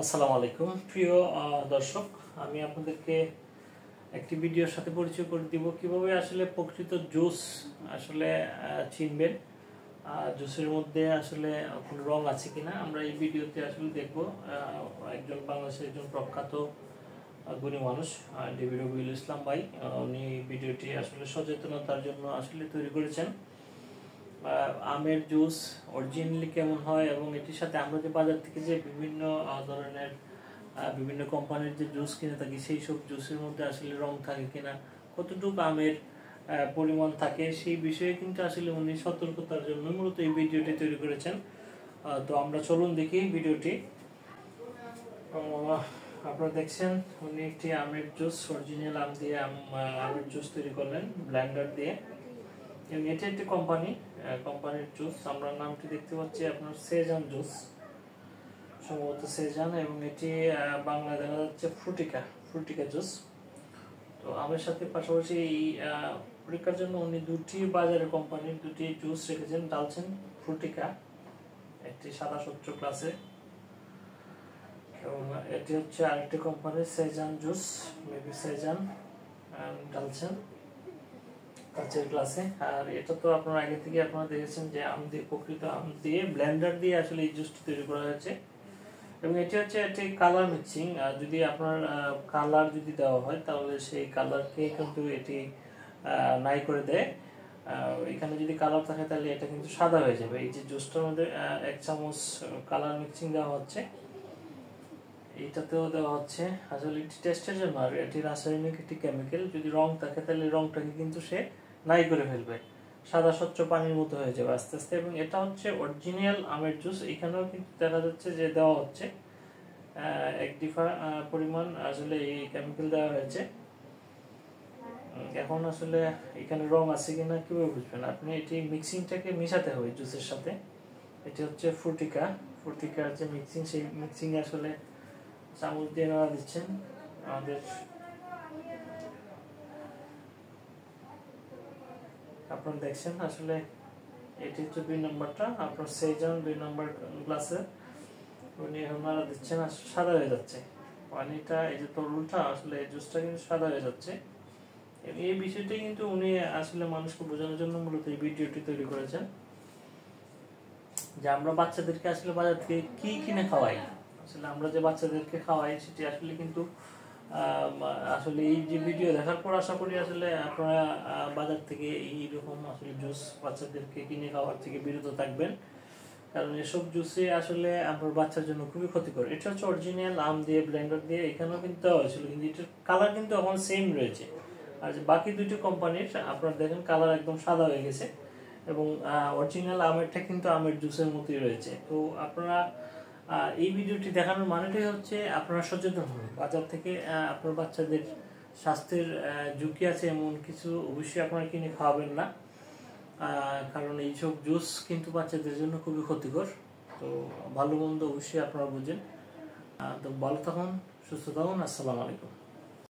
আসসালামু আলাইকুম প্রিয় দর্শক, আমি আপনাদেরকে একটি ভিডিওর সাথে পরিচয় করে দিব কিভাবে আসলে প্রকৃত জুস আসলে চিনবেন। জুসের মধ্যে আসলে কোনো রং আছে কিনা আমরা এই ভিডিওতে আসলে দেখব। একজন বাংলাদেশের একজন প্রখ্যাত গুণী মানুষ ডিবি রবিউল ইসলাম ভাই, উনি ভিডিওটি আসলে সচেতনতার জন্য আসলে তৈরি করেছেন। আমের জুস অরিজিনালি কেমন হয় এবং এটির সাথে আমরা যে বাজার থেকে যে বিভিন্ন ধরনের বিভিন্ন কোম্পানির যে জুস কিনে থাকি সেই সব জুসের মধ্যে আসলে রং থাকে কিনা, কতটুকু আমের পরিমাণ থাকে সেই বিষয়ে কিন্তু আসলে উনি সতর্কতার জন্য মূলত এই ভিডিওটি তৈরি করেছেন। তো আমরা চলুন দেখি ভিডিওটি। আপনারা দেখছেন উনি একটি আমের জুস, অরিজিনাল আম দিয়ে আমের জুস তৈরি করলেন ব্লেন্ডার দিয়ে। এবং এটি একটি কোম্পানির জুস, আমরা নামটি দেখতে পাচ্ছি আপনার সেজান জুস, সম্ভবত সেজান, এবং এটি বাংলায় দেখা যাচ্ছে ফ্রুটিকা জুস। তো আমের সাথে পাশাপাশি এই ফ্রুটিকার জন্য উনি দুটি বাজারে কোম্পানির দুটি জুস রেখেছেন, ডালছেন ফ্রুটিকা, একটি সাদা সচ্চ ক্লাসে, এবং এটি হচ্ছে আরেকটি কোম্পানির সেজান জুস, মেবি সেজান ডালছেন কাচের গ্লাসে। আর এটা তো আপনারা আগে থেকে আপনারা দেখেছেন যে আম দিয়ে, প্রকৃত আম দিয়ে ব্লেন্ডার দিয়ে আসলে এই জুসটি তৈরি করা হয়েছে। এবং এটি হচ্ছে একটি কালার মিক্সিং। যদি আপনার কালার যদি দেওয়া হয় তাহলে সেই কালারকে কিন্তু এটি নাই করে দেয়। এখানে যদি কালার থাকে তাহলে এটা কিন্তু সাদা হয়ে যাবে। এই যে জুসটার মধ্যে 1 চামচ কালার মিক্সিং দেওয়া হচ্ছে, এইটাতেও দেওয়া হচ্ছে আসলে এটি টেস্টের জন্য। আর এটি রাসায়নিক একটি কেমিক্যাল, যদি রং থাকে তাহলে রংটাকে কিন্তু সে নাই করে ফেলবে, সাদা স্বচ্ছ পানির মতো হয়ে যাবে আস্তে আস্তে। এবং এটা হচ্ছে অরিজিনাল আমের জুস। এখানেও কিন্তু দেখা যাচ্ছে যে দেওয়া হচ্ছে 1 ডিফা পরিমাণ আসলে এই কেমিক্যাল দেওয়া হয়েছে। এখন আসলে এখানে রং আছে কিনা কিভাবে বুঝবেন আপনি? এটি মিক্সিংটাকে মিশাতে হবে জুসের সাথে। এটি হচ্ছে ফ্রুটিকার যে মিক্সিং, সেই মিক্সিং আসলে চামচ দিয়ে নাড়া দিচ্ছেন। আমাদের আপনারা দেখছেন আসলে এটি হচ্ছে 2 নম্বরটা, আপনার সেজন 2 নম্বর গ্লাসে উনি এখন নাড়া দিচ্ছেন, সাদা হয়ে যাচ্ছে পানিটা, এই যে তরলটা আসলে জুসটা কিন্তু সাদা হয়ে যাচ্ছে। এই বিষয়টি কিন্তু উনি আসলে মানুষকে বোঝানোর জন্য মূলত এই ভিডিওটি তৈরি করেছেন, যে আমরা বাচ্চাদেরকে আসলে বাজার থেকে কি কিনে খাওয়াই। আসলে আমরা যে বাচ্চাদেরকে খাওয়াই সেটি আসলে কিন্তু আসলে এই যে ভিডিও দেখার পর আশা করি আসলে আপনারা বাজার থেকে এইরকম আসলে জুস বাচ্চাদেরকে কিনে খাওয়ার থেকে বিরত থাকবেন, কারণ এসব জুসে আসলে আপনার বাচ্চার জন্য খুবই ক্ষতিকর। এটা হচ্ছে অরিজিনাল আম দিয়ে ব্লেন্ডার দিয়ে, এখানেও কিন্তু দেওয়া হয়েছিল, কিন্তু এটার কালার কিন্তু এখন সেম রয়েছে। আর বাকি দুইটি কোম্পানির আপনারা দেখেন কালার একদম সাদা হয়ে গেছে, এবং অরিজিনাল আমেরটা কিন্তু আমের জুসের মতোই রয়েছে। তো আপনারা এই ভিডিওটি দেখানোর মানেটাই হচ্ছে আপনারা সচেতন হন, বাজার থেকে আপনার বাচ্চাদের স্বাস্থ্যের ঝুঁকি আছে এমন কিছু অবশ্যই আপনারা কিনে খাওয়াবেন না, কারণ এইসব জুস কিন্তু বাচ্চাদের জন্য খুবই ক্ষতিকর। তো ভালো মন্দ অবশ্যই আপনারা বুঝেন। তো ভালো থাকুন, সুস্থ থাকুন। আসসালামু আলাইকুম।